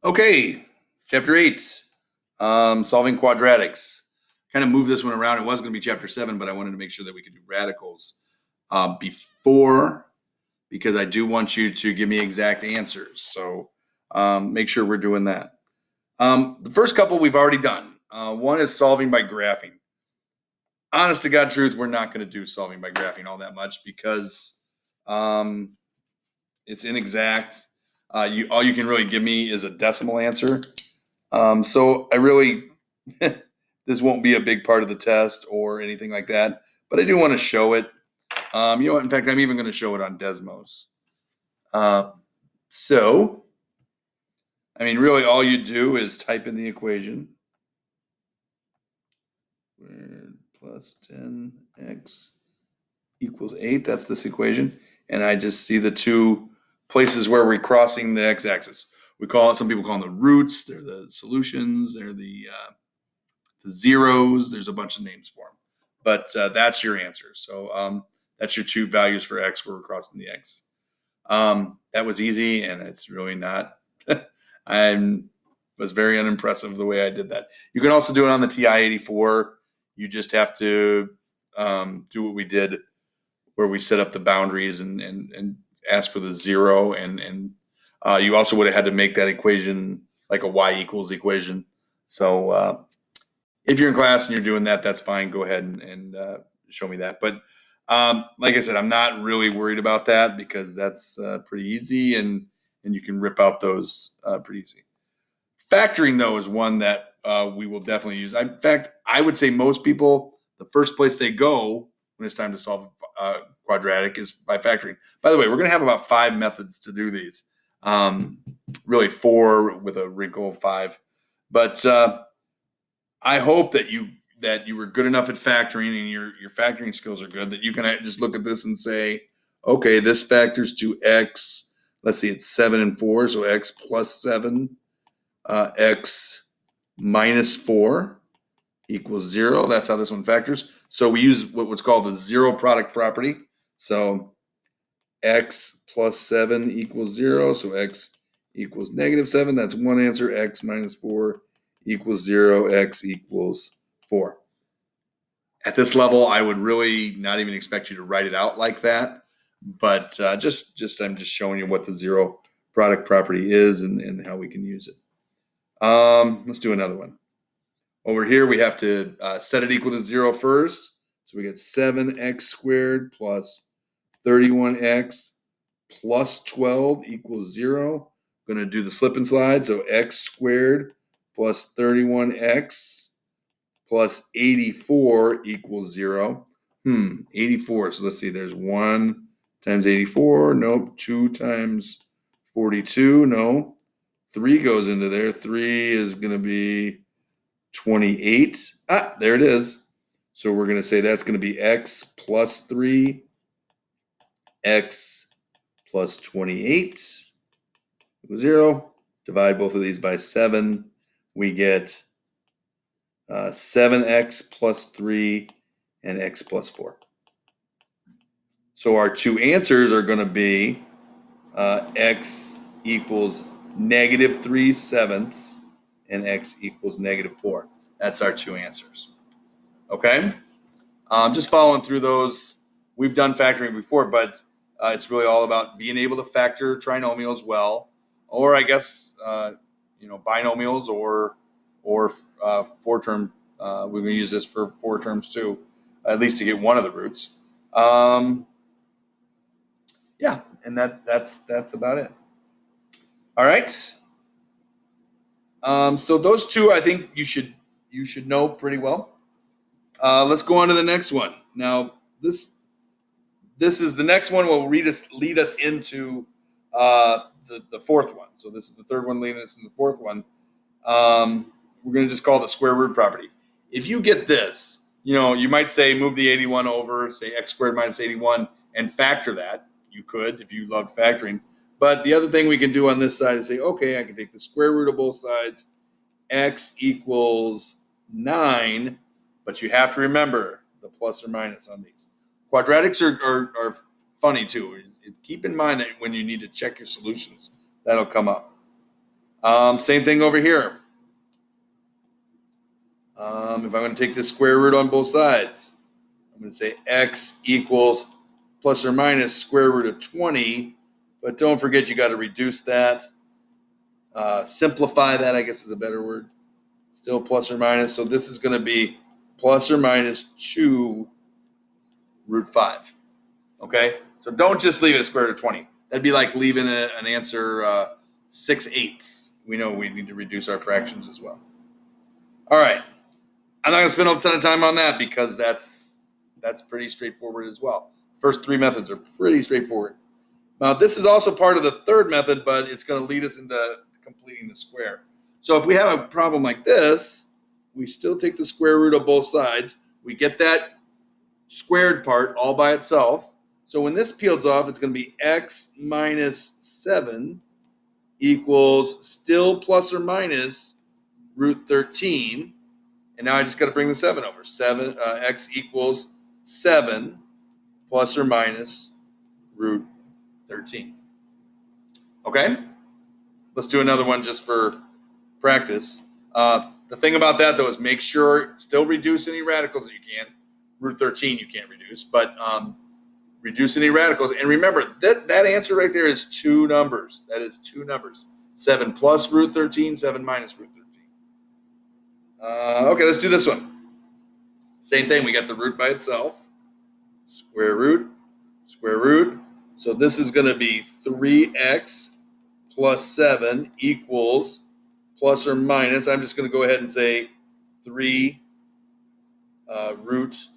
Okay, chapter 8, solving quadratics. Kind of move this one around. It was going to be chapter 7, but I wanted to make sure that we could do radicals before, because I do want you to give me exact answers. So make sure we're doing that. The first couple we've already done. One is solving by graphing. Honest to God truth, we're not going to do solving by graphing all that much because it's inexact. All you can really give me is a decimal answer. So I really, this won't be a big part of the test or anything like that, but I do want to show it. You know what? In fact, I'm even going to show it on Desmos. So, I mean, really all you do is type in the equation. Plus 10x equals 8. That's this equation. And I just see the two places where we're crossing the x-axis. Some people call them the roots. They're the solutions. They're the zeros. There's a bunch of names for them. But that's your answer. So that's your two values for x where we're crossing the x. That was easy, and it's really not. I was very unimpressive the way I did that. You can also do it on the TI-84. You just have to do what we did, where we set up the boundaries and ask for the zero. And you also would have had to make that equation like a y equals equation. So if you're in class and you're doing that, that's fine. Go ahead and show me that. But like I said, I'm not really worried about that because that's pretty easy, and you can rip out those pretty easy. Factoring, though, is one that we will definitely use. In fact, I would say most people, the first place they go when it's time to solve quadratic is by factoring. By the way, we're going to have about 5 methods to do these. Really 4 with a wrinkle, 5. But I hope that you were good enough at factoring and your factoring skills are good, that you can just look at this and say, okay, this factors to x. Let's see, it's 7 and 4, so x plus 7, x minus 4 equals 0. That's how this one factors. So we use what's called the zero product property. So x plus 7 equals 0, so x equals negative 7. That's one answer. X minus 4 equals 0, x equals 4. At this level, I would really not even expect you to write it out like that, but I'm just showing you what the zero product property is and how we can use it. Let's do another one. Over here, we have to set it equal to 0 first. So we get 7x squared plus 31x plus 12 equals 0. I'm going to do the slip and slide. So x squared plus 31x plus 84 equals 0. 84. So let's see. There's 1 times 84. Nope. 2 times 42. No. 3 goes into there. 3 is going to be 28. There it is. So we're going to say that's going to be x plus 3, x plus 28 equals 0. Divide both of these by 7. We get 7x plus 3 and x plus 4. So our two answers are going to be x equals negative 3/7 and x equals negative 4. That's our two answers. Okay? Just following through those. We've done factoring before, but it's really all about being able to factor trinomials well, or I guess binomials or 4-term. We're going to use this for 4 terms too, at least to get one of the roots. Yeah, and that's about it. All right. So those two, I think you should know pretty well. Let's go on to the next one. Now, this is the next one will lead us into the fourth one. So this is the third one leading us into the fourth one. We're going to just call it the square root property. If you get this, you might say move the 81 over, say x squared minus 81, and factor that. You could if you loved factoring. But the other thing we can do on this side is say, okay, I can take the square root of both sides. X equals 9, but you have to remember the plus or minus on these. Quadratics are funny too. Keep in mind that when you need to check your solutions, that'll come up. Same thing over here. If I'm going to take the square root on both sides, I'm going to say x equals plus or minus square root of 20. But don't forget, you got to reduce that. Simplify that, I guess is a better word. Still plus or minus. So this is going to be plus or minus 2 root 5. Okay? So don't just leave it a square root of 20. That'd be like leaving an answer 6/8. We know we need to reduce our fractions as well. All right. I'm not going to spend a ton of time on that because that's pretty straightforward as well. First three methods are pretty straightforward. Now, this is also part of the third method, but it's going to lead us into completing the square. So if we have a problem like this, we still take the square root of both sides. We get that squared part all by itself. So when this peels off, it's going to be x minus 7 equals still plus or minus root 13. And now I just got to bring the 7 over. X equals 7 plus or minus root 13. Okay? Let's do another one just for practice. The thing about that, though, is make sure still reduce any radicals that you can. Root 13 you can't reduce, but reduce any radicals. And remember, that answer right there is two numbers. That is two numbers. 7 plus root 13, 7 minus root 13. Okay, let's do this one. Same thing, we got the root by itself. Square root. So this is going to be 3x plus 7 equals plus or minus. I'm just going to go ahead and say 3 root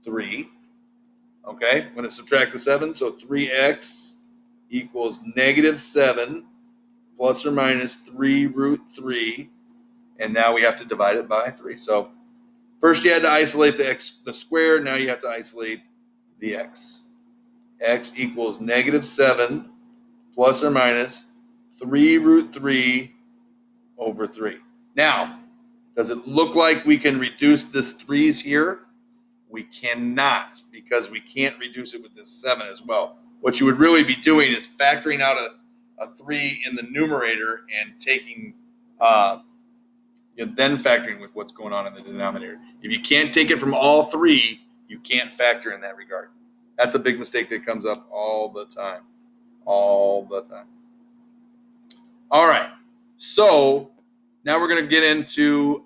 3. Okay, I'm going to subtract the 7. So 3x equals negative 7 plus or minus 3 root 3. And now we have to divide it by 3. So first you had to isolate the square. Now you have to isolate the x. X equals negative 7 plus or minus 3 root 3 over 3. Now, does it look like we can reduce this 3's here? We cannot, because we can't reduce it with this 7 as well. What you would really be doing is factoring out a 3 in the numerator and taking then factoring with what's going on in the denominator. If you can't take it from all 3, you can't factor in that regard. That's a big mistake that comes up all the time. All right. So now we're going to get into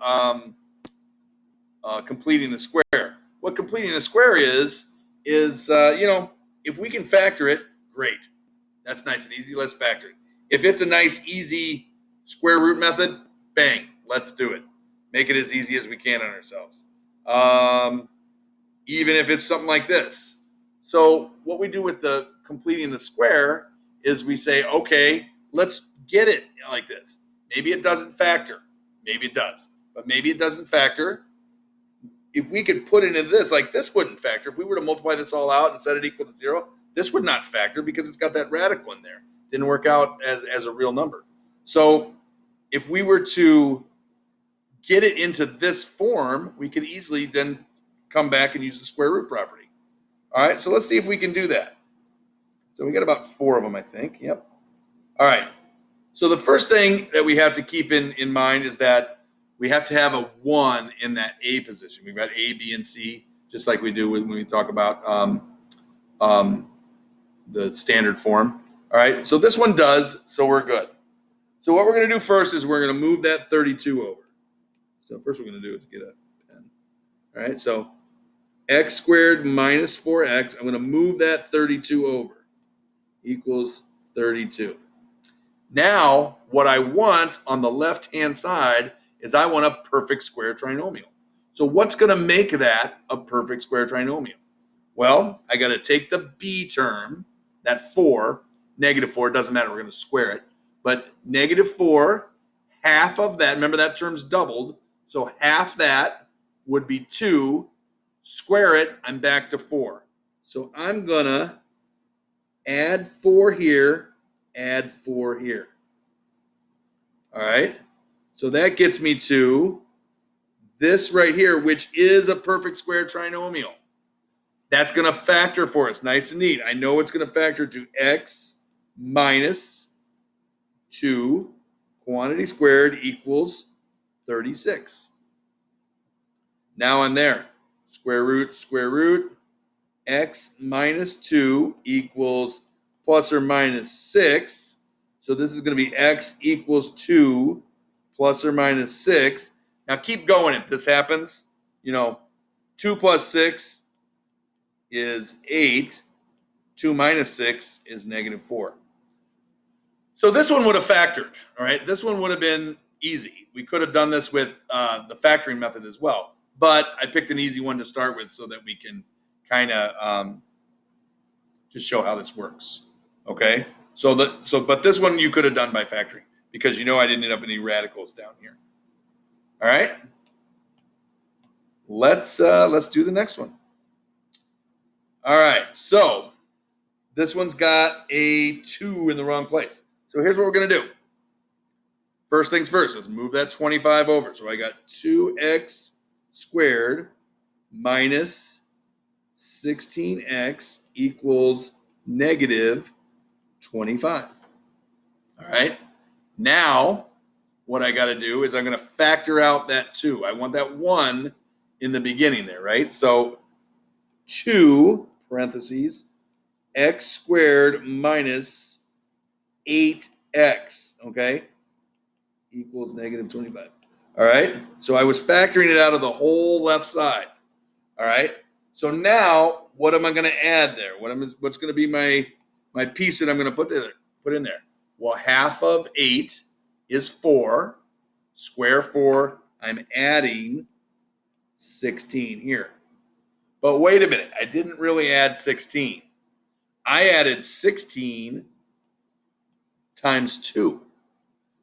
completing the square. What completing the square is if we can factor it, great. That's nice and easy. Let's factor it. If it's a nice, easy square root method, bang, let's do it. Make it as easy as we can on ourselves. Even if it's something like this. So what we do with the completing the square is we say, okay, let's get it like this. Maybe it doesn't factor. Maybe it does. But maybe it doesn't factor. If we could put it into this, like this wouldn't factor. If we were to multiply this all out and set it equal to 0, this would not factor because it's got that radical in there. Didn't work out as a real number. So if we were to get it into this form, we could easily then come back and use the square root property. All right, so let's see if we can do that. So we got about 4 of them, I think. Yep. All right. So the first thing that we have to keep in mind is that we have to have a 1 in that A position. We've got A, B, and C, just like we do when we talk about the standard form. All right, so this one does, so we're good. So what we're going to do first is we're going to move that 32 over. So first we're going to do is get a pen. All right, so x squared minus 4x, I'm going to move that 32 over, equals 32. Now, what I want on the left-hand side is I want a perfect square trinomial. So what's going to make that a perfect square trinomial? Well, I got to take the b term, that 4, negative 4, doesn't matter, we're going to square it. But negative 4, half of that, remember that term's doubled, so half that would be 2. Square it, I'm back to 4. So I'm going to add 4 here, add 4 here. All right, so that gets me to this right here, which is a perfect square trinomial. That's going to factor for us, nice and neat. I know it's going to factor to x minus 2 quantity squared equals 36. Now I'm there. Square root, x minus 2 equals plus or minus 6. So this is going to be x equals 2 plus or minus 6. Now keep going if this happens. 2 plus 6 is 8. 2 minus 6 is negative 4. So this one would have factored, all right? This one would have been easy. We could have done this with the factoring method as well. But I picked an easy one to start with so that we can kind of just show how this works, okay? But this one you could have done by factoring because I didn't end up any radicals down here. All right? Let's do the next one. All right, so this one's got a 2 in the wrong place. So here's what we're going to do. First things first, let's move that 25 over. So I got 2x squared minus 16x equals negative 25. All right. Now, what I got to do is I'm going to factor out that 2. I want that 1 in the beginning there, right? So 2, parentheses, x squared minus 8x, okay, equals negative 25. All right. So I was factoring it out of the whole left side. All right. So now, what am I going to add there? What's going to be my piece that I'm going to put in there? Well, half of 8 is 4. Square 4. I'm adding 16 here. But wait a minute. I didn't really add 16. I added 16 times 2.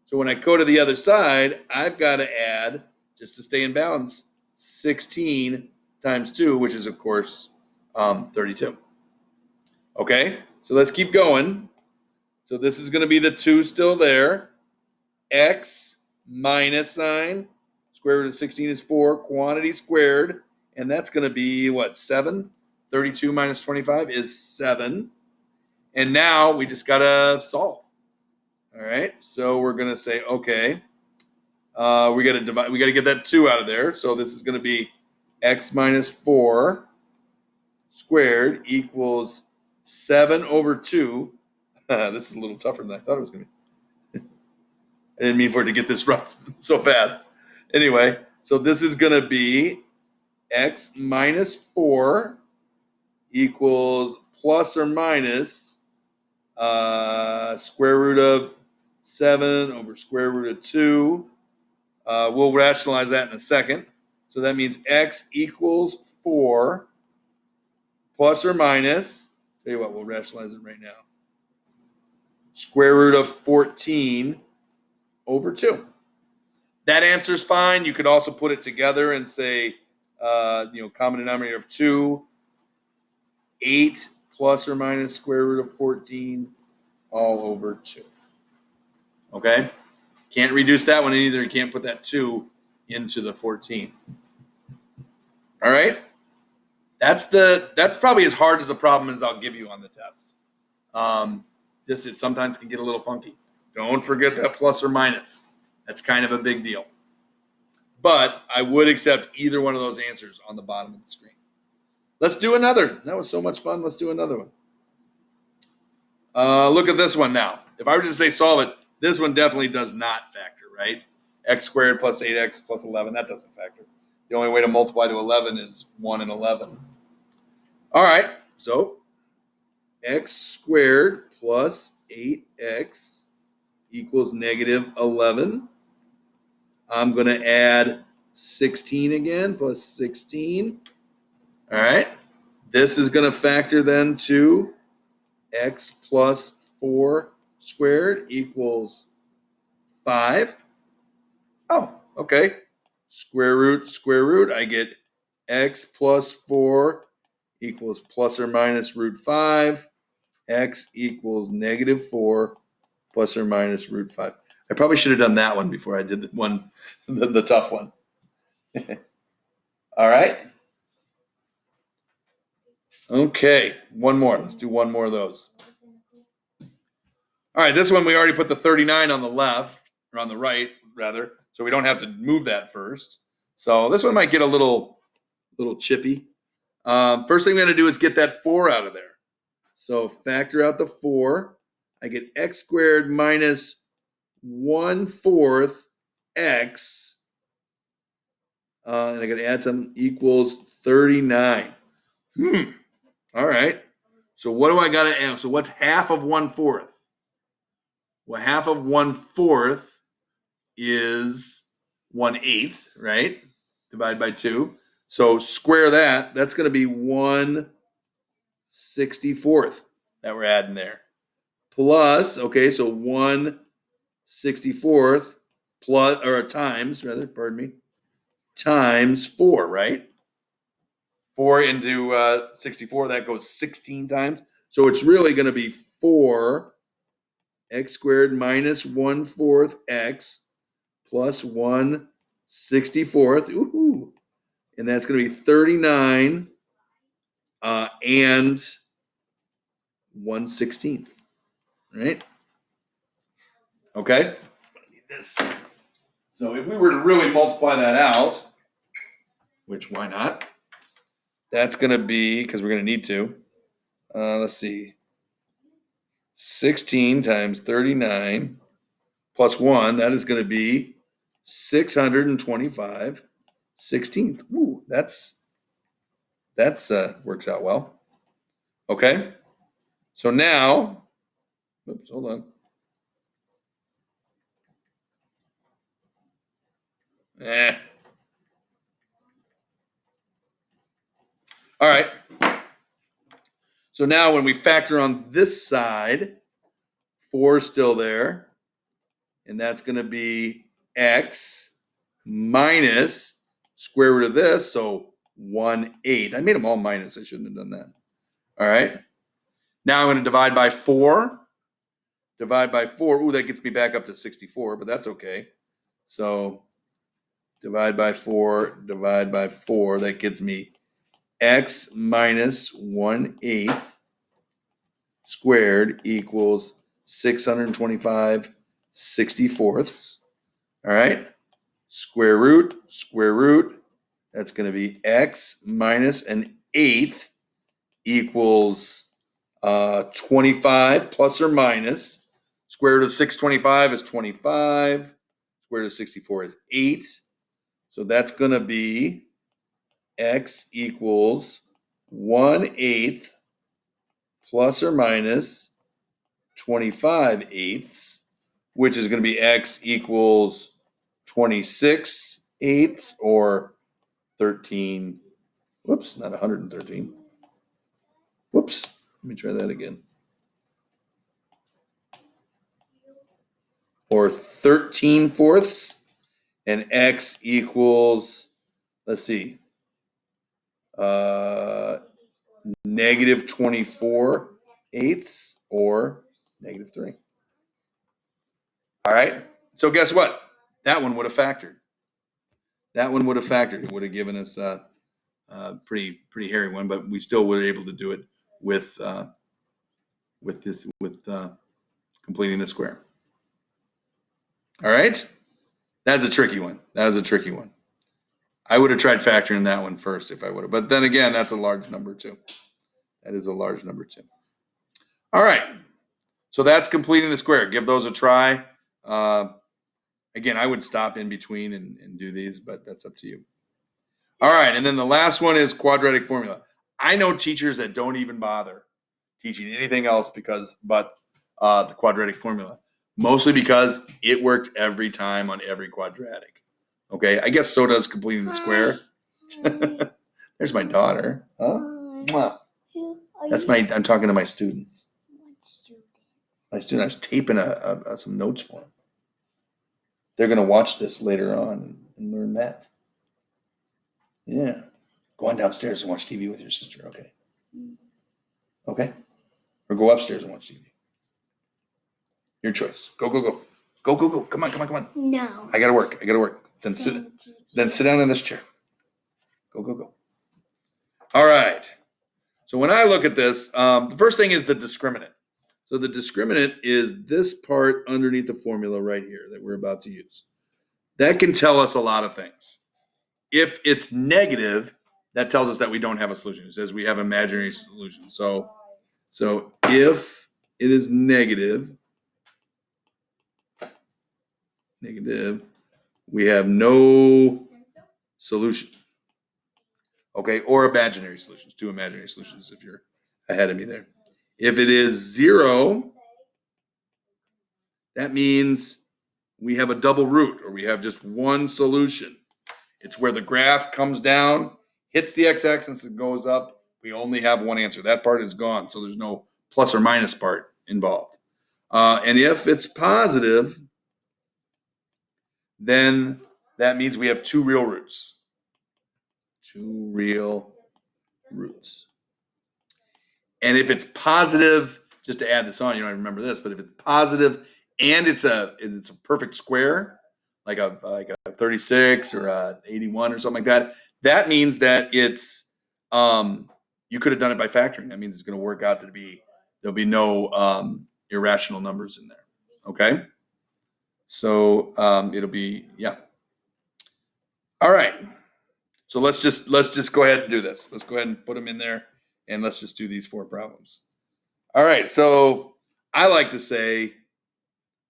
So when I go to the other side, I've got to add, just to stay in balance, 16 times 2, which is, of course, 32. Okay, so let's keep going. So this is going to be the 2 still there. X minus sign. Square root of 16 is 4. Quantity squared. And that's going to be, what, 7? 32 minus 25 is 7. And now we just got to solve. All right, so we're going to say, okay, we got to divide. We got to get that 2 out of there. So this is going to be x minus 4 squared equals 7 over 2. This is a little tougher than I thought it was going to be. I didn't mean for it to get this rough so fast. Anyway, so this is going to be x minus 4 equals plus or minus square root of 7 over square root of 2. We'll rationalize that in a second. So that means x equals 4 plus or minus, tell you what, we'll rationalize it right now, square root of 14 over 2. That answer's fine. You could also put it together and say, common denominator of 2, 8 plus or minus square root of 14 all over 2. Okay? Can't reduce that one either. You can't put that 2 into the 14. All right? That's probably as hard as a problem as I'll give you on the test. Just it sometimes can get a little funky. Don't forget that plus or minus. That's kind of a big deal. But I would accept either one of those answers on the bottom of the screen. Let's do another. That was so much fun. Let's do another one. Look at this one now. If I were to say solve it, this one definitely does not factor, right? X squared plus 8x plus 11, that doesn't factor. The only way to multiply to 11 is 1 and 11. All right, so x squared plus 8x equals negative 11. I'm going to add 16 again, plus 16. All right, this is going to factor then to x plus 4 squared equals 5. Oh, okay. Square root, I get x plus 4 equals plus or minus root 5. X equals negative 4 plus or minus root 5. I probably should have done that one before I did the tough one. All right. Okay, one more. Let's do one more of those. All right, this one we already put the 39 on the left. or on the right, rather, so we don't have to move that first. So this one might get a little chippy. First thing we're going to do is get that 4 out of there. So factor out the 4. I get x squared minus 1/4 x. And I got to add some equals 39. All right. So what do I got to add? So what's half of 1/4? Well, half of 1/4 is 1/8, right? Divide by 2. So square that. That's going to be 1/64 that we're adding there. Plus, okay, so 1/64 plus, or times, rather, pardon me, times 4, right? 4 into 64, that goes 16 times. So it's really going to be 4 x squared minus 1/4 x plus 1/64. Ooh. And that's going to be 39 and 1/16. Right? Okay? I need this. So if we were to really multiply that out, which why not? That's going to be, because we're going to need to, let's see, 16 times 39 plus 1, that is going to be 625 16th. Ooh, that's works out well. Okay? So now, oops, hold on. All right. So now when we factor on this side, 4 is still there. And that's going to be x minus square root of this. So 1/8. I made them all minus. I shouldn't have done that. All right. Now I'm going to divide by 4. Divide by 4. Ooh, that gets me back up to 64, but that's okay. So divide by 4. Divide by 4. That gives me x minus 1/8 squared equals 625 64ths. All right. Square root. That's going to be x minus an 1/8 equals 25 plus or minus. Square root of 625 is 25. Square root of 64 is 8. So that's going to be x equals 1/8 plus or minus 25/8, which is going to be x equals 26/8 or 13. Whoops, not 113. Whoops, let me try that again. Or 13/4, and x equals, let's see, negative 24/8 or negative 3. All right. So guess what? That one would have factored. It would have given us a pretty hairy one, but we still were able to do it with completing the square. All right. That's a tricky one. I would have tried factoring that one first if I would have. But then again, that's a large number too. That is a large number too. All right. So that's completing the square. Give those a try. Again, I would stop in between and do these, but that's up to you. All right. And then the last one is quadratic formula. I know teachers that don't even bother teaching anything else but the quadratic formula. Mostly because it works every time on every quadratic. Okay, I guess so does completing the square. There's my daughter. Huh? Mwah. I'm talking to my students. My student, I was taping some notes for them. They're going to watch this later on and learn math. Yeah. Go on downstairs and watch TV with your sister, okay? Okay? Or go upstairs and watch TV. Your choice. Go. Come on. No. I gotta work. Then sit down in this chair. Go. All right. So when I look at this, the first thing is the discriminant. So the discriminant is this part underneath the formula right here that we're about to use. That can tell us a lot of things. If it's negative, that tells us that we don't have a solution. It says we have imaginary solution. So if it is negative, we have no solution. Okay, or imaginary solutions, 2 imaginary solutions if you're ahead of me there. If it is 0, that means we have a double root, or we have just one solution. It's where the graph comes down, hits the x-axis, and goes up. We only have one answer. That part is gone, so there's no plus or minus part involved. And if it's positive, then that means we have 2 real roots. 2 real roots. And if it's positive, just to add this on, you don't remember this, but if it's positive and it's a perfect square, like a 36 or a 81 or something like that, that means that it's you could have done it by factoring. That means it's going to work out to be there'll be no irrational numbers in there. Okay, so it'll be All right. So let's just go ahead and do this. Let's go ahead and put them in there, and let's just do these 4 problems. All right. So I like to say,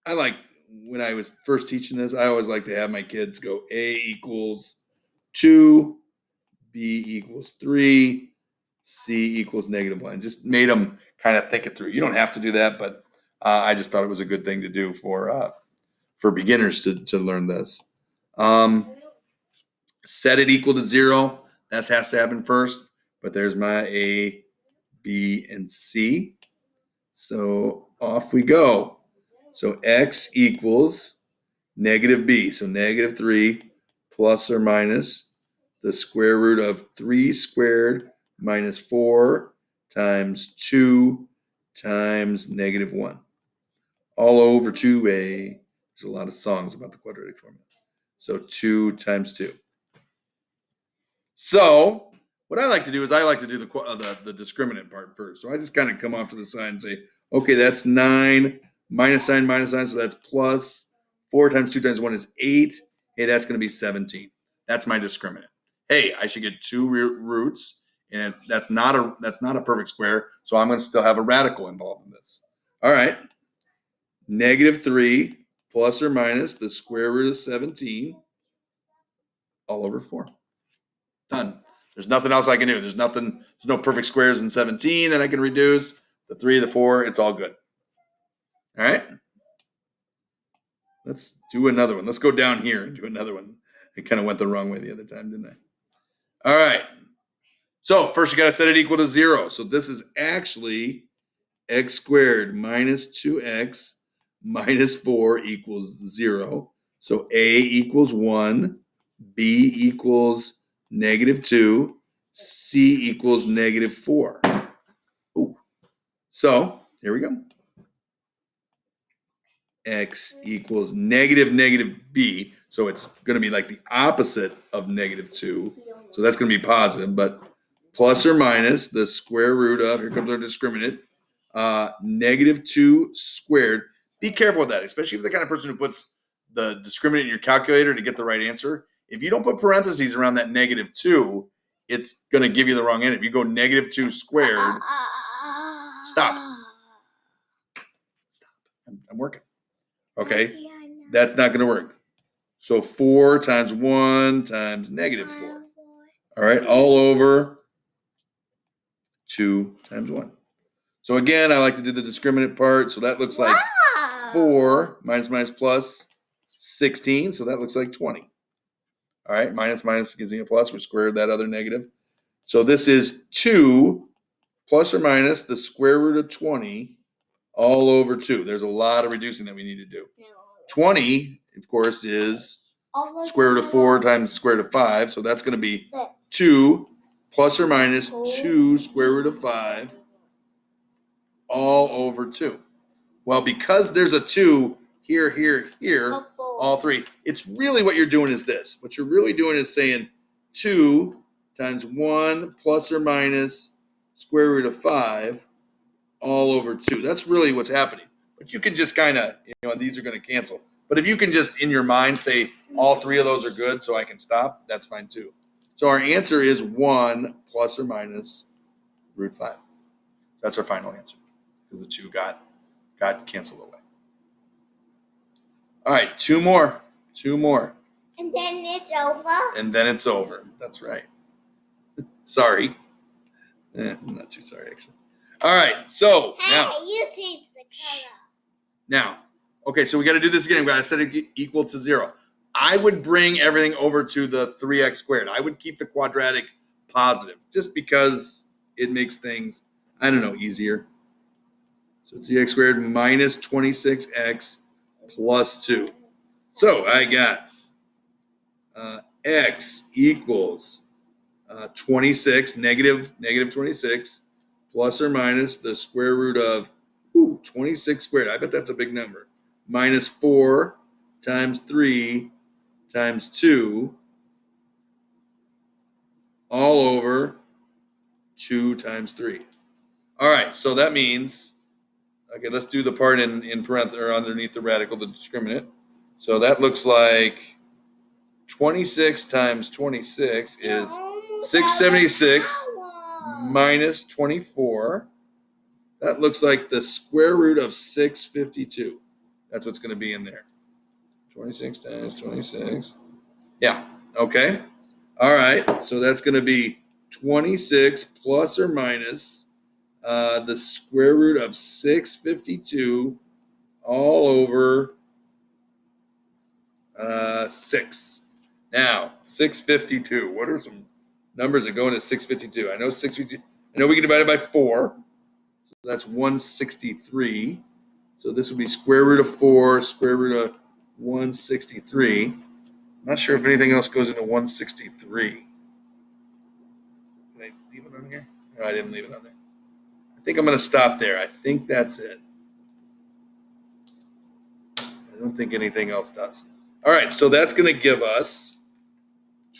when I was first teaching this, I always like to have my kids go A equals 2, B equals 3, C equals -1. Just made them kind of think it through. You don't have to do that, but I just thought it was a good thing to do for beginners to learn this. Set it equal to 0. That has to happen first. But there's my A, B, and C. So off we go. So x equals -b. So -3 plus or minus the square root of 3 squared minus 4 times 2 times -1. All over 2a. There's a lot of songs about the quadratic formula. So 2 times 2. So what I like to do is I like to do the discriminant part first. So I just kind of come off to the side and say, okay, that's 9 minus sign, so that's plus 4 times 2 times 1 is 8. Hey, that's going to be 17. That's my discriminant. Hey, I should get 2 roots, and that's not a perfect square, so I'm going to still have a radical involved in this. All right, -3 plus or minus the square root of 17 all over 4. Done. There's nothing else I can do. There's no perfect squares in 17 that I can reduce. The 3, the 4, it's all good. All right. Let's do another one. Let's go down here and do another one. I kind of went the wrong way the other time, didn't I? All right. So first you got to set it equal to 0. So this is actually x squared minus 2x minus 4 equals 0. So A equals 1, B equals -2, C equals -4. Ooh. So here we go. X equals -b. So it's going to be like the opposite of -2. So that's going to be positive, but plus or minus the square root of, here comes our discriminant, -2 squared. Be careful with that, especially if you're the kind of person who puts the discriminant in your calculator to get the right answer. If you don't put parentheses around that -2, it's going to give you the wrong answer. If you go -2 squared, stop. I'm working. Okay, that's not going to work. So 4 times 1 times -4. All right, all over 2 times 1. So again, I like to do the discriminant part. So that looks like 4 minus plus 16. So that looks like 20. All right, minus gives me a plus. We squared that other negative. So this is 2 plus or minus the square root of 20 all over 2. There's a lot of reducing that we need to do. 20, of course, is square root of 4 times square root of 5. So that's going to be 2 plus or minus 2 square root of 5 all over 2. Well, because there's a 2 here, all 3, it's really what you're doing is this. What you're really doing is saying 2 times 1 plus or minus square root of 5 all over 2. That's really what's happening. But you can just kind of, these are going to cancel. But if you can just in your mind say all 3 of those are good so I can stop, that's fine too. So our answer is 1 plus or minus root 5. That's our final answer because the 2 got canceled away. All right, 2 more. 2 more. And then it's over? And then it's over. That's right. Sorry. I'm not too sorry, actually. All right, so now. Hey, you changed the color. Now, okay, so we got to do this again. We got to set it equal to 0. I would bring everything over to the 3x squared. I would keep the quadratic positive just because it makes things, I don't know, easier. So 3x squared minus 26x plus 2. So I got x equals 26, negative 26, plus or minus the square root of 26 squared. I bet that's a big number. Minus 4 times 3 times 2 all over 2 times 3. All right, so that means, okay, let's do the part in parentheses or underneath the radical, the discriminant. So that looks like 26 times 26 is 676 minus 24. That looks like the square root of 652. That's what's going to be in there. 26 times 26. Yeah, okay. All right, so that's going to be 26 plus or minus the square root of 652 all over 6. Now, 652. What are some numbers that go into 652? I know 652. I know we can divide it by 4. So that's 163. So this would be square root of 4, square root of 163. I'm not sure if anything else goes into 163. Did I leave it on here? No, I didn't leave it on there. I think I'm going to stop there. I think that's it. I don't think anything else does. All right, so that's going to give us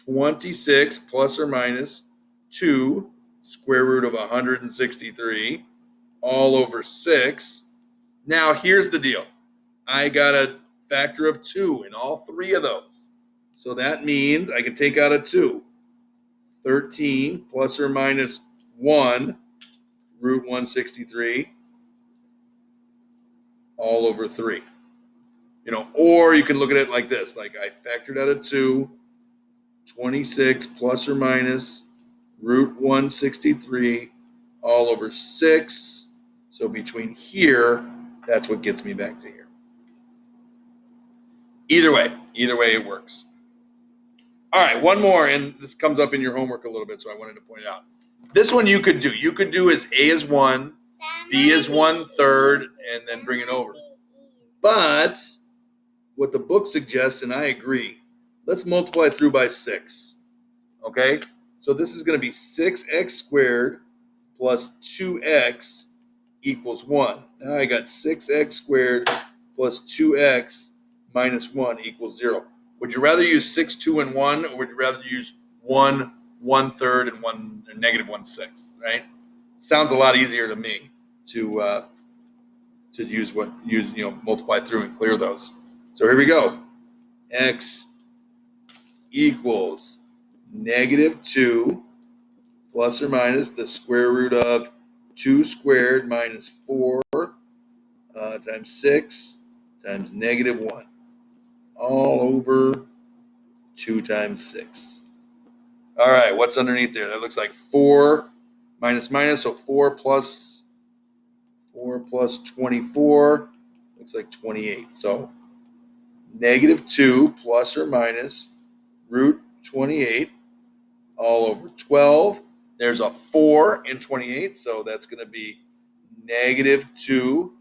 26 plus or minus 2 square root of 163 all over 6. Now, here's the deal. I got a factor of 2 in all 3 of those. So that means I can take out a 2. 13 plus or minus 1 root 163 all over 3. Or you can look at it like this. Like I factored out a 2, 26 plus or minus root 163 all over 6. So between here, that's what gets me back to here. Either way it works. All right, one more, and this comes up in your homework a little bit, so I wanted to point it out. This one you could do. You could do as A is 1, B is 1/3, and then bring it over. But what the book suggests, and I agree, let's multiply through by 6. Okay? So this is going to be 6x squared plus 2x equals 1. Now I got 6x squared plus 2x minus 1 equals 0. Would you rather use 6, 2, and 1, or would you rather use 1, 1/3, and 1 and negative 1/6? Right? Sounds a lot easier to me to use multiply through and clear those. So here we go. X equals negative 2 plus or minus the square root of 2 squared minus 4 times 6 times negative 1 all over 2 times 6. All right, what's underneath there? That looks like 4 minus minus, so 4 plus 24 looks like 28. So negative 2 plus or minus root 28 all over 12. There's a 4 in 28, so that's going to be negative 2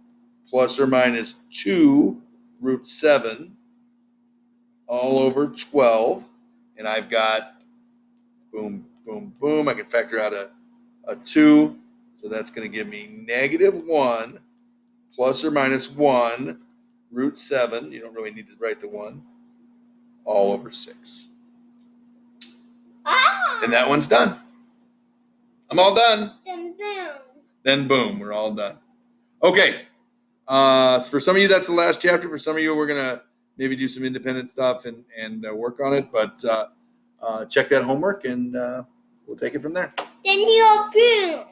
plus or minus 2 root 7 all over 12. And I've got boom, boom, boom. I can factor out a 2. So that's going to give me negative 1 plus or minus 1 root 7. You don't really need to write the 1 all over 6. And that one's done. I'm all done. Then boom. Then boom, we're all done. Okay. For some of you, that's the last chapter. For some of you, we're gonna maybe do some independent stuff and work on it. But check that homework, and we'll take it from there. Then you approve.